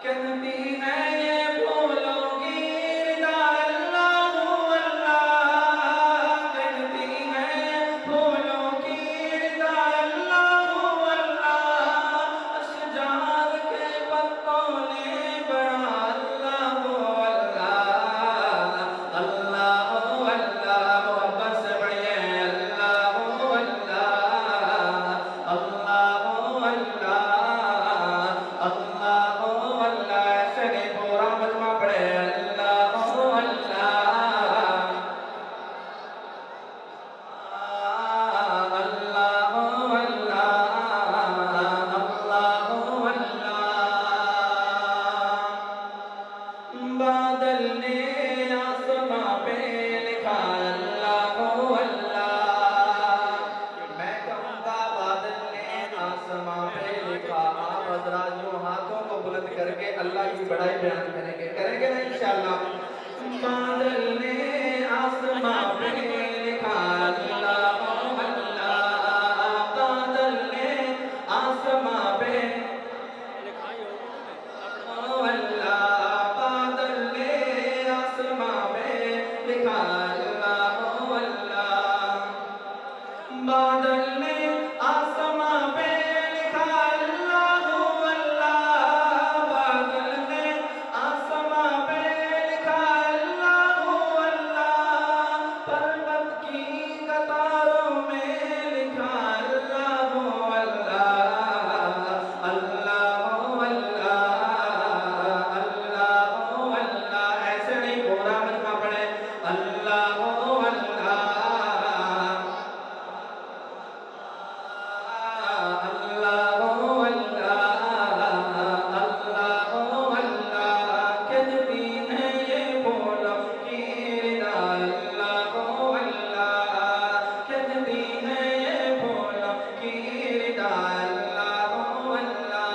کہتی ہے یہ پھولوں کی ردا اللہ اللہ، کہتی ہے یہ پھولوں کی ردا اللہ اللہ، اشجار کے پتوں نے بڑا اللہ اللہ، اللہ اللہ، محبت سے پڑھیے اللہ اللہ، اللہ اللہ، اللہ اللہ، ایسے پورا مجمع پڑھے اللہ اللہ، اللہ اللہ، بادل نے آسماں پہ لکھا اللہ اللہ، میں کہوں گا بادل نے آسماں پہ لکھا، آپ حضرات یوں ہاتھوں کو بلند کر کے اللہ کی بڑائی بیان کریں گے نا انشاءاللہ۔ بادل نے آسماں پہ لکھا اللہ اللہ، بادل نے آسماں پہ اللہ، بادل نے آسماں پہ لکھا اللہ اللہ، بادل نے آسماں پہ لکھا اللہ اللہ، بادل نے آسماں پہ لکھا اللہ اللہ، پربت کی قطاروں میں لکھا اللہ اللہ، اللہ اللہ، اللہ ایسے نہیں پورا مجمع پڑھے اللہ اللہ، اللہ اللہ، اللہ کہتی ہے یہ پھولوں کی ردا اللہ اللہ، کہتی ہے یہ پھولوں کی ردا اللہ اللہ،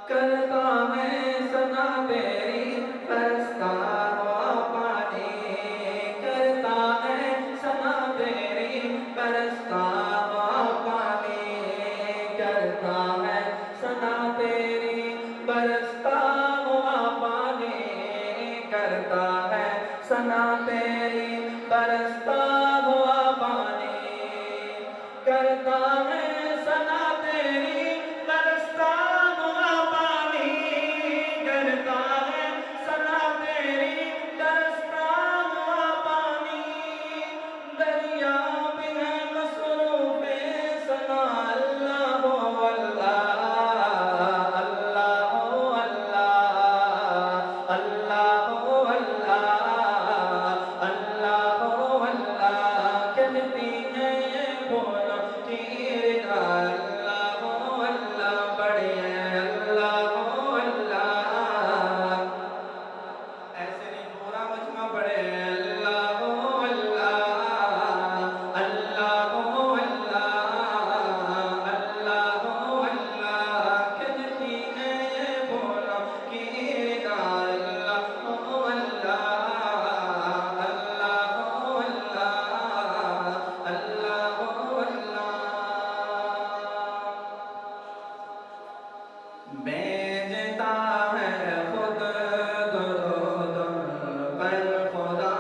کرتا ہے ثنا تیری برستا ہوا پانی، کرتا ہے ثنا تیری برستا ہوا پانی، کرتا ہے ثنا تیری برستا ہوا پانی، کرتا ہے ثنا تیری برستا ہوا پانی، کرتا ہے ثنا تیری برستا ہوا پانی، کرتا ہے ثنا تیری برستا ہوا پانی، دریا بھی ہے مصروف ثنا اللہ اللہ، اللہ اللہ، اللہ اللہ، اللہ کہتی ہے یہ پھولوں کی ردا اللہ اللہ، بڑھیے اللہ اللہ، ایسے نہیں پورا مجمع پڑھے اللہ اللہ، اللہ اللہ، اللہ کہتی ہے یہ پھولوں کی ردا اللہ اللہ، اللہ بھیجتا ہے خود درود پر خدا،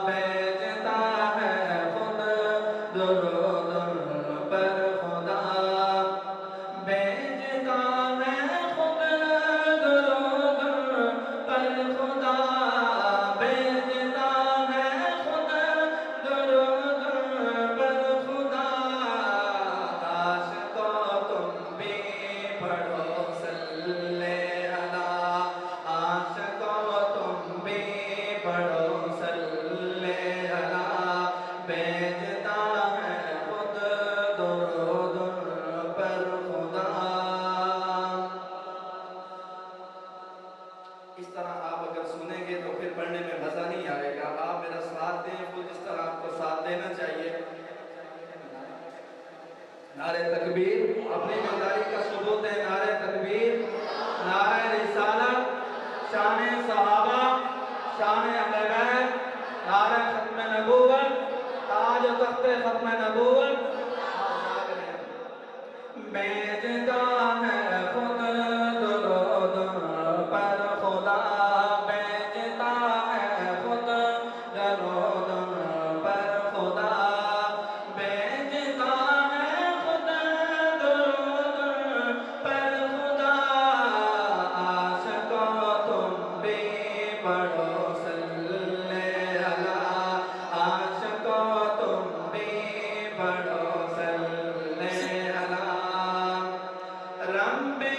بھیجتا ہے خود درود پر خدا، بھیجتا ہے خود درود پر خدا، بھیجتا ہے خود درود پر خدا، کاش کو تم بھی پڑھو صلی اللہ، کاش کو تم بھی پڑھو صلی اللہ، بھیجتا ہے خود درود پر خدا۔ اس طرح آپ اگر سنیں گے تو پھر پڑھنے میں مزہ نہیں آئے گا، آپ میرا ساتھ دیں، خود اس طرح آپ کو ساتھ دینا چاہیے۔ نعرہ تکبیر اپنی مداری کا ثبوت ہے، نعرہ تکبیر، نعرہ رسالت، شان صحابہ، شان اہل بیت، نعرہ ختم نبوت، تاج و تخت ختم نبوت، بھیجتا ہے خود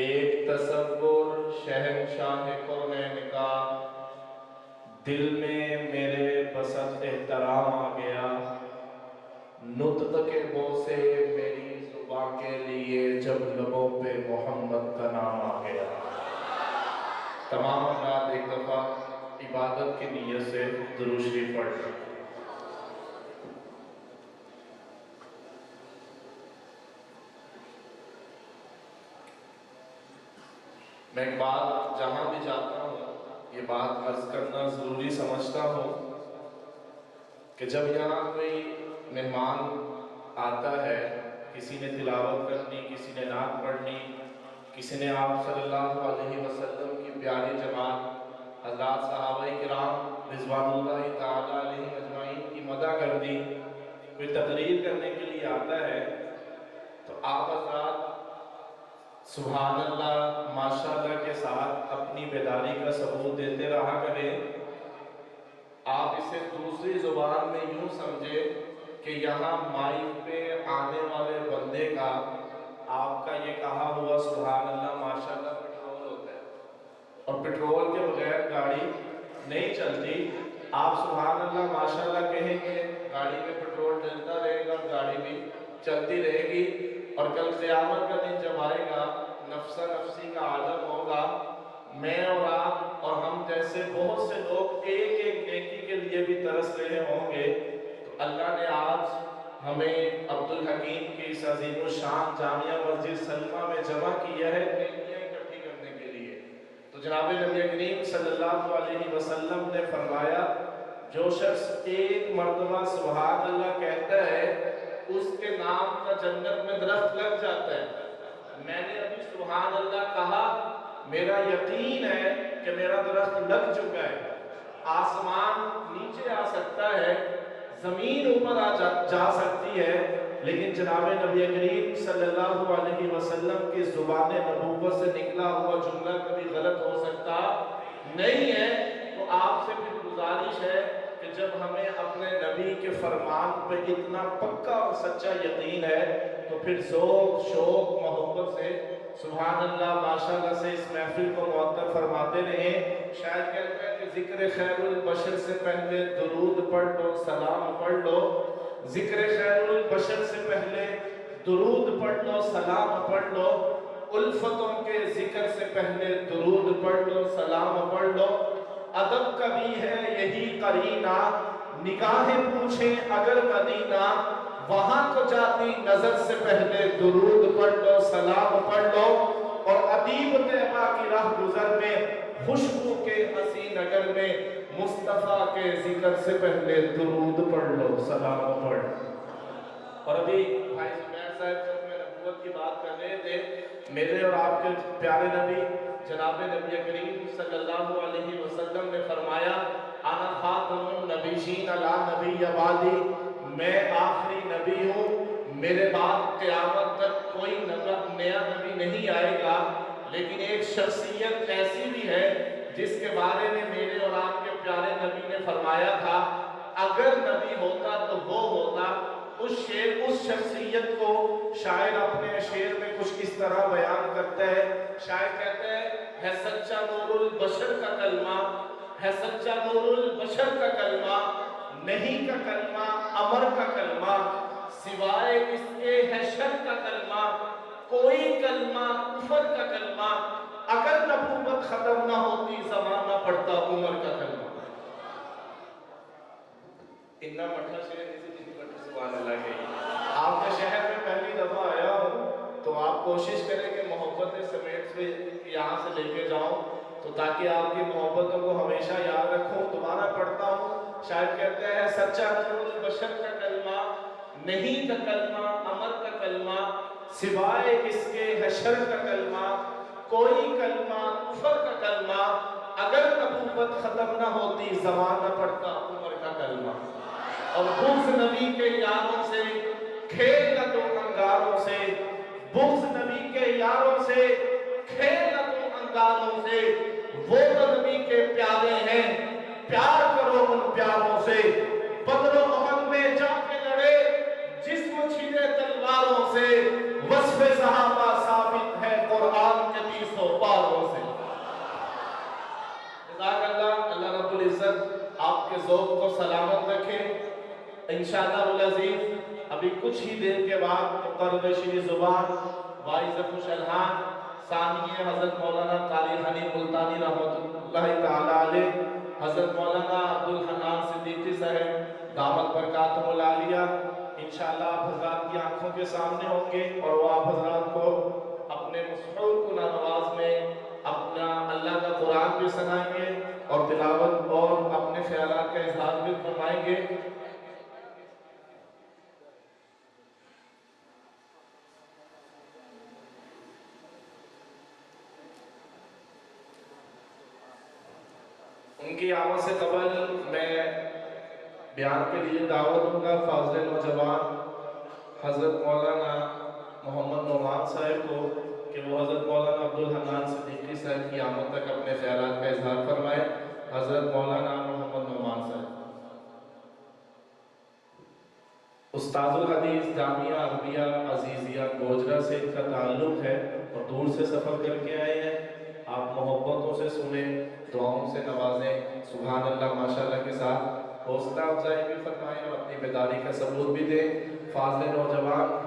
ایک تصور شہنشاہ کونین کا دل میں میرے بسط احترام آ گیا، نطق کے بوسے میری زبان کے لیے جب لبوں پہ محمد کا نام آ گیا۔ تمام افراد ایک دفعہ عبادت کی نیت سے درود شریف پڑھ لیں۔ میں ایک بات جہاں بھی جاتا ہوں یہ بات عرض کرنا ضروری سمجھتا ہوں کہ جب یہاں کوئی مہمان آتا ہے، کسی نے تلاوت کرنی، کسی نے نعت پڑھنی، کسی نے آپ صلی اللہ علیہ وسلم کی پیاری جماعت حضرات صحابہ کرام رضوان اللہ تعالیٰ علیہ اجمعین کی مدح کر دی، کوئی تقریر کرنے کے لیے آتا ہے تو آپ حضرات سبحان اللہ ماشاءاللہ کے ساتھ اپنی بیداری کا ثبوت دیتے رہا کریں۔ آپ اسے دوسری زبان میں یوں سمجھے کہ یہاں مائک پہ آنے والے بندے کا آپ کا یہ کہا ہوا سبحان اللہ ماشاءاللہ پٹرول ہوتا ہے، اور پٹرول کے بغیر گاڑی نہیں چلتی۔ آپ سبحان اللہ ماشاءاللہ کہیں گے، گاڑی میں پٹرول ڈلتا رہے گا، گاڑی بھی چلتی رہے گی، اور کل قیامت کا دن جب آئے گا، نفسہ نفسی کا عالم ہوگا، میں اور آپ اور ہم جیسے بہت سے لوگ ایک ایک نیکی کے لیے بھی ترس رہے ہوں گے، تو اللہ نے آج ہمیں عبدالحکیم کی اس عظیم الشان جامعہ مسجد سلمہ میں جمع کیا ہے نیکیاں اکٹھی کرنے کے لیے۔ تو جناب نبی کریم صلی اللہ علیہ وسلم نے فرمایا جو شخص ایک مرتبہ سبحان اللہ کہتا ہے اس کے نام کا جنت میں درخت لگ جاتا ہے۔ میں نے ابھی سبحان اللہ کہا، میرا یقین ہے کہ میرا درخت لگ چکا ہے۔ آسمان نیچے آ سکتا ہے، زمین اوپر جا سکتی ہے، لیکن جناب نبی کریم صلی اللہ علیہ وسلم کی زبان نبوت سے نکلا ہوا جملہ کبھی غلط ہو سکتا نہیں ہے۔ تو آپ سے پھر گزارش ہے کہ جب ہمیں اپنے نبی کے فرمان پہ اتنا پکا اور سچا یقین ہے تو پھر ذوق شوق محبت سے سبحان اللہ ماشاءاللہ سے اس محفل کو معطر فرماتے رہیں۔ شاید کہتے ہیں کہ ذکر خیر البشر سے پہلے درود پڑھ لو، سلام پڑھ لو، ذکر خیر البشر سے پہلے درود پڑھ لو، سلام پڑھ لو، الفتوں کے ذکر سے پہلے درود پڑھ لو، سلام پڑھ لو۔ ادب کا بھی ہے یہی قرینہ، نگاہیں پوچھیں اگر مدینہ، وہاں کو جاتی نظر سے پہلے درود پڑھ لو، سلام پڑھ لو۔ اور ادیب طیبہ کی راہ گزر میں، خوشبو کے حسین نگر میں، مصطفیٰ کے ذکر سے پہلے درود پڑھ لو، سلام پڑھ لو۔ اور ابھی بھائی زبیر صاحب جب میں نبوت کی بات کر رہے تھے، میرے اور آپ کے پیارے نبی جناب نبی کریم صلی اللہ علیہ وسلم نے فرمایا انا خاتم النبیین لا نبی بعدی، میں آخری نبی ہوں، میرے بعد قیامت تک کوئی نیا نبی نہیں آئے گا، لیکن ایک شخصیت ایسی بھی ہے جس کے بارے میں میرے اور آپ کے پیارے نبی نے فرمایا تھا اگر نبی ہوتا تو وہ ہوتا۔ اس شخصیت کو شاعر اپنے شعر میں کچھ اس طرح بیان کرتا ہے، شاعر کہتا ہے سچا نور البشر کا کلمہ، ہے سچا نور البشر کا کلمہ، نہیں کا کلمہ امر کا کلمہ، سوائے اس کے ہے شر کا کلمہ، کوئی کلمہ کفر کا کلمہ، اگر نبوت ختم نہ ہوتی زمانہ پڑتا عمر کا کلمہ۔ اتنا مٹھا شعر کسی سبحان اللہ کے آپ کے شہر میں پہلی دفعہ آیا ہوں تو آپ کوشش کریں کہ محبت سمیت سے یہاں سے لے کے جاؤں تو تاکہ آپ کی محبتوں کو ہمیشہ یاد رکھوں۔ دوبارہ پڑھتا ہوں، شاید کہتے ہیں سچا نور البشر کا کلمہ، نہیں کا کلمہ امر کا کلمہ، سوائے اس کے حشر کا کلمہ، کوئی کلمہ کفر کا کلمہ، اگر نبوت ختم نہ ہوتی زمانہ پڑتا عمر کا کلمہ۔ اور بغض نبی کے یاروں سے کھیل نہ تو انگاروں سے، بغض نبی کے یاروں سے کھیل نہ تو انگاروں سے، وہ تو نبی کے پیارے ہیں پیار کرو ان پیاروں سے، بدر و احد میں جا کے لڑے جسم چھینے تلواروں سے، وصف صحابہ ثابت ہے قرآن کے ذوق کو سلامت رکھے انشاءاللہ العزیز ابھی کچھ ہی دیر کے بعد مقرر شیریں زبان واعظ خوش الحان ثانی حضرت مولانا قاری حنیف ملتانی رحمۃ اللہ تعالی علیہ حضرت مولانا عبدالحنان صدیقی صاحب دامت برکاتہ العالیہ انشاءاللہ آپ حضرات کی آنکھوں کے سامنے ہوں گے اور وہ آپ حضرات کو اپنے مسحور کن نواز میں اپنا اللہ کا قرآن بھی سنائیں گے اور تلاوت اور اپنے خیالات کا اظہار بھی فرمائیں گے. ان کی آمد سے قبل میں بیان کے لیے دعوت دوں گا فاضل نوجوان حضرت مولانا محمد نعمان صاحب کو کہ وہ حضرت مولانا عبدالحنان صدیقی صاحب کی آمد تک اپنے خیالات کا اظہار فرمائے. حضرت مولانا محمد نعمان صاحب استاد الحدیث جامعہ عربیہ عزیزیہ گوجرا سے ان کا تعلق ہے اور دور سے سفر کر کے آئے ہیں. آپ محبتوں سے سنیں دعاؤں سے نوازیں سبحان اللہ ماشاءاللہ کے ساتھ حوصلہ افزائی بھی فرمائیں اور اپنی بیداری کا ثبوت بھی دیں. فاضل نوجوان